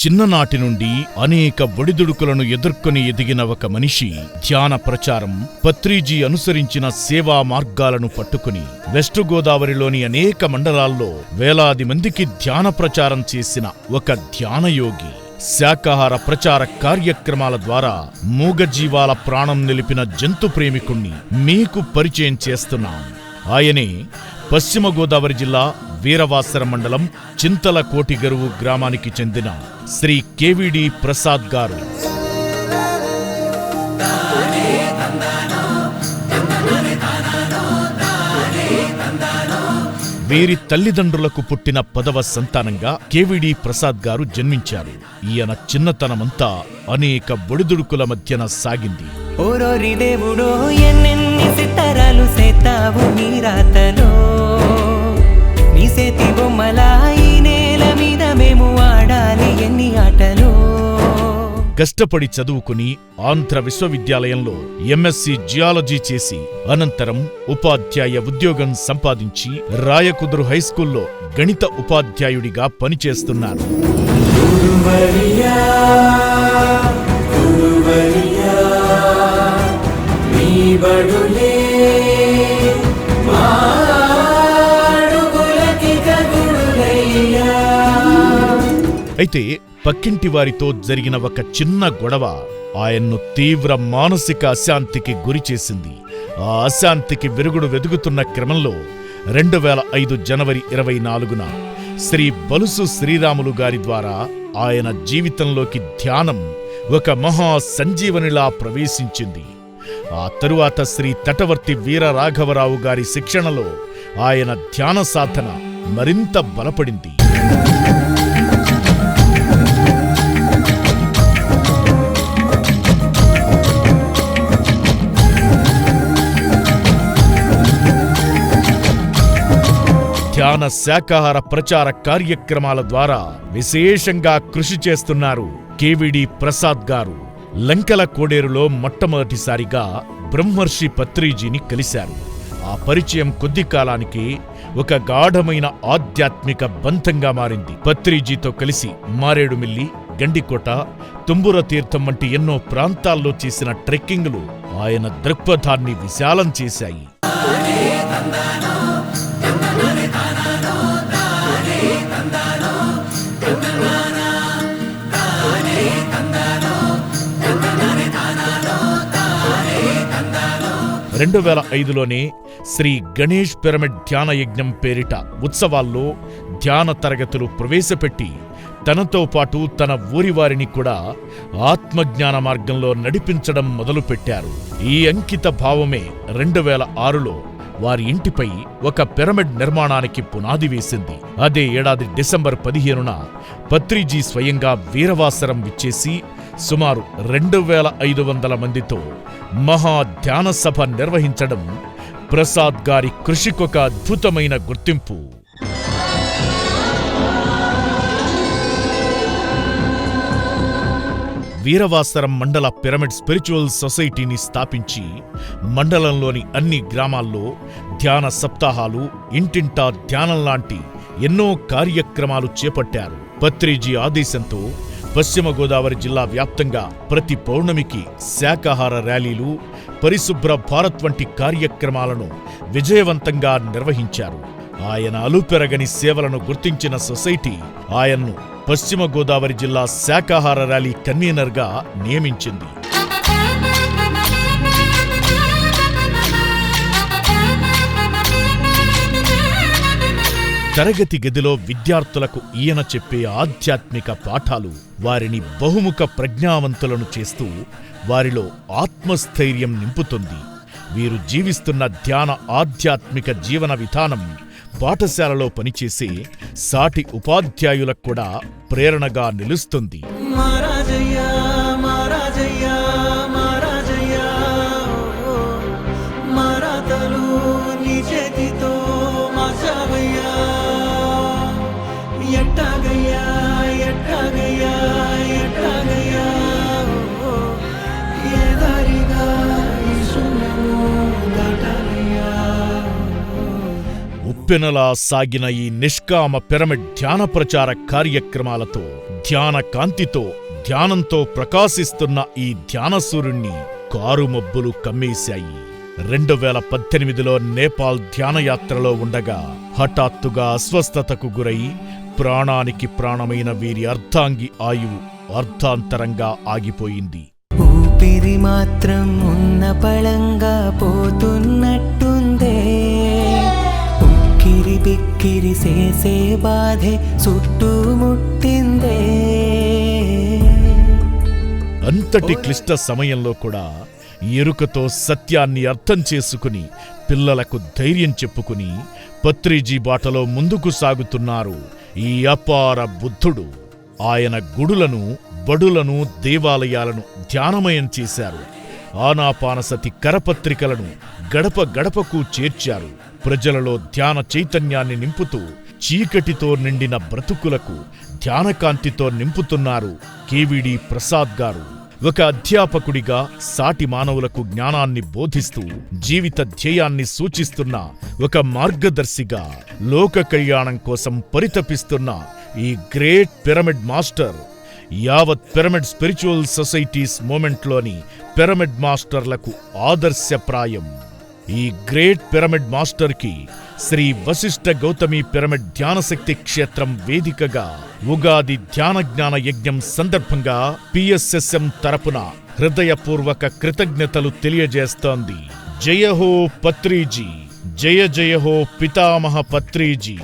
చిన్ననాటి నుండి అనేక ఒడిదుడుకులను ఎదుర్కొని ఎదిగిన ఒక మనిషి ధ్యాన ప్రచారం, పత్రిజీ అనుసరించిన సేవా మార్గాలను పట్టుకుని వెస్ట్ గోదావరిలోని అనేక మండలాల్లో వేలాది మందికి ధ్యాన ప్రచారం చేసిన ఒక ధ్యానయోగి. శాకాహార ప్రచార కార్యక్రమాల ద్వారా మూగజీవాల ప్రాణం నిలిపిన జంతు ప్రేమికుణ్ణి మీకు పరిచయం చేస్తున్నాం. ఆయనే పశ్చిమ గోదావరి జిల్లా వీరవాసరం మండలం చింతలకోటిగరువు గ్రామానికి చెందిన శ్రీ కేవీడి ప్రసాద్ గారు. వీరి తల్లిదండ్రులకు పుట్టిన 10వ సంతానంగా కేవీడి ప్రసాద్ గారు జన్మించారు. ఈయన చిన్నతనమంతా అనేక ఒడిదుడుకుల మధ్యన సాగింది. ఓరోరి దేవుడో ఎన్నెన్ని సితారాలు సేతావు నీ రాతలో, నీ సేతి బొమ్మలా ఈ నేల మీద మేము ఆడాలి ఎన్ని ఆటలో. కష్టపడి చదువుకుని ఆంధ్ర విశ్వవిద్యాలయంలో ఎంఎస్సి జియాలజీ చేసి అనంతరం ఉపాధ్యాయ ఉద్యోగం సంపాదించి రాయకుదురు హైస్కూల్లో గణిత ఉపాధ్యాయుడిగా పనిచేస్తున్నారు. అయితే పక్కింటి వారితో జరిగిన ఒక చిన్న గొడవ ఆయన్ను తీవ్ర మానసిక అశాంతికి గురిచేసింది. ఆ అశాంతికి విరుగుడు వెదుగుతున్న క్రమంలో 2005 జనవరి 24న శ్రీ బలుసు శ్రీరాములు గారి ద్వారా ఆయన జీవితంలోకి ధ్యానం ఒక మహా సంజీవనిలా ప్రవేశించింది. ఆ తరువాత శ్రీ తటవర్తి వీరరాఘవరావు గారి శిక్షణలో ఆయన ధ్యాన సాధన మరింత బలపడింది. ధ్యాన శాకాహార ప్రచార కార్యక్రమాల ద్వారా విశేషంగా కృషి చేస్తున్నారు కేవీడి ప్రసాద్ గారు. లంకెల కోడేరులో మొట్టమొదటిసారిగా బ్రహ్మర్షి పత్రిజీని కలిశారు. ఆ పరిచయం కొద్ది కాలానికి ఒక గాఢమైన ఆధ్యాత్మిక బంధంగా మారింది. పత్రిజీతో కలిసి మారేడుమిల్లి, గండికోట, తుంబుర తీర్థం వంటి ఎన్నో ప్రాంతాల్లో చేసిన ట్రెక్కింగులు ఆయన దృక్పథాన్ని విశాలం చేశాయి. రెండు 2005లోనే శ్రీ గణేష్ పిరమిడ్ ధ్యాన యజ్ఞం పేరిట ఉత్సవాల్లో ధ్యాన తరగతులు ప్రవేశపెట్టి తనతో పాటు తన ఊరివారిని కూడా ఆత్మజ్ఞాన మార్గంలో నడిపించడం మొదలుపెట్టారు. ఈ అంకిత భావమే 2006లో వారి ఇంటిపై ఒక పిరమిడ్ నిర్మాణానికి పునాది వేసింది. అదే ఏడాది డిసెంబర్ 15న పత్రిజీ స్వయంగా వీరవాసరం విచ్చేసి సుమారు 2500 మందితో మహా ధ్యాన సభ నిర్వహించడం ప్రసాద్ గారి కృషికొక అద్భుతమైన గుర్తింపు. వీరవాసరం మండల పిరమిడ్ స్పిరిచువల్ సొసైటీని స్థాపించి మండలంలోని అన్ని గ్రామాల్లో ధ్యాన సప్తాహాలు, ఇంటింటా ధ్యానం లాంటి ఎన్నో కార్యక్రమాలు చేపట్టారు. పత్రిజీ ఆదేశంతో పశ్చిమ గోదావరి జిల్లా వ్యాప్తంగా ప్రతి పౌర్ణమికి శాకాహార ర్యాలీలు, పరిశుభ్ర భారత్ వంటి కార్యక్రమాలను విజయవంతంగా నిర్వహించారు. ఆయన అలుపెరగని సేవలను గుర్తించిన సొసైటీ ఆయన్ను పశ్చిమ గోదావరి జిల్లా శాకాహార ర్యాలీ కన్వీనర్గా నియమించింది. తరగతి గదిలో విద్యార్థులకు ఈయన చెప్పే ఆధ్యాత్మిక పాఠాలు వారిని బహుముఖ ప్రజ్ఞావంతులను చేస్తూ వారిలో ఆత్మస్థైర్యం నింపుతుంది. వీరు జీవిస్తున్న ధ్యాన ఆధ్యాత్మిక జీవన విధానం పాఠశాలలో పనిచేసే సాటి ఉపాధ్యాయులకు కూడా ప్రేరణగా నిలుస్తుంది. ఉప్పెనలా సాగిన ఈ నిష్కామ పిరమిడ్ ధ్యాన ప్రచార కార్యక్రమాలతో ధ్యాన కాంతితో ధ్యానంతో ప్రకాశిస్తున్న ఈ ధ్యానసూరుణ్ణి కారుమబ్బులు కమ్మేశాయి. 2018లో నేపాల్ ధ్యానయాత్రలో ఉండగా హఠాత్తుగా అస్వస్థతకు గురై ప్రాణానికి ప్రాణమైన వీరి అర్ధాంగి ఆయువు అర్ధాంతరంగా ఆగిపోయింది. ఊపిరి మాత్రం ఉన్న పళంగా పోతున్నట్టుందే, ఉక్కిరి బిక్కిరి చేసే బాధే చుట్టుముట్టిందే. అంతటి క్లిష్ట సమయంలో కూడా ఎరుకతో సత్యాన్ని అర్థం చేసుకుని పిల్లలకు ధైర్యం చెప్పుకుని పత్రిజీ బాటలో ముందుకు సాగుతున్నారు ఈ అపార బుద్ధుడు. ఆయన గుడులను, బడులను, దేవాలయాలను ధ్యానమయం చేశారు. ఆనాపానసతి కరపత్రికలను గడప గడపకు చేర్చారు. ప్రజలలో ధ్యాన చైతన్యాన్ని నింపుతూ చీకటితో నిండిన బ్రతుకులకు ధ్యానకాంతితో నింపుతున్నారు కేవీడి ప్రసాద్ గారు. ఒక అధ్యాపకుడిగా సాటి మానవులకు జ్ఞానాన్ని బోధిస్తూ జీవిత ధ్యేయాన్ని సూచిస్తున్న ఒక మార్గదర్శిగా లోక కళ్యాణం కోసం పరితపిస్తున్న ఈ గ్రేట్ పిరమిడ్ మాస్టర్ యావత్ పిరమిడ్ స్పిరిచువల్ సొసైటీస్ మూమెంట్లోని పిరమిడ్ మాస్టర్లకు ఆదర్శప్రాయం. ఈ గ్రేట్ పిరమిడ్ మాస్టర్కి శ్రీ వశిష్ఠ గౌతమి పిరమిడ్ ధ్యానశక్తి క్షేత్రం వేదికగా ఉగాది ధ్యాన జ్ఞాన యజ్ఞం సందర్భంగా పిఎస్ఎస్ఎం తరపున హృదయపూర్వక కృతజ్ఞతలు తెలియజేస్తోంది. జయ హో పత్రిజీ, జయ జయ హో పితామహ పత్రిజీ.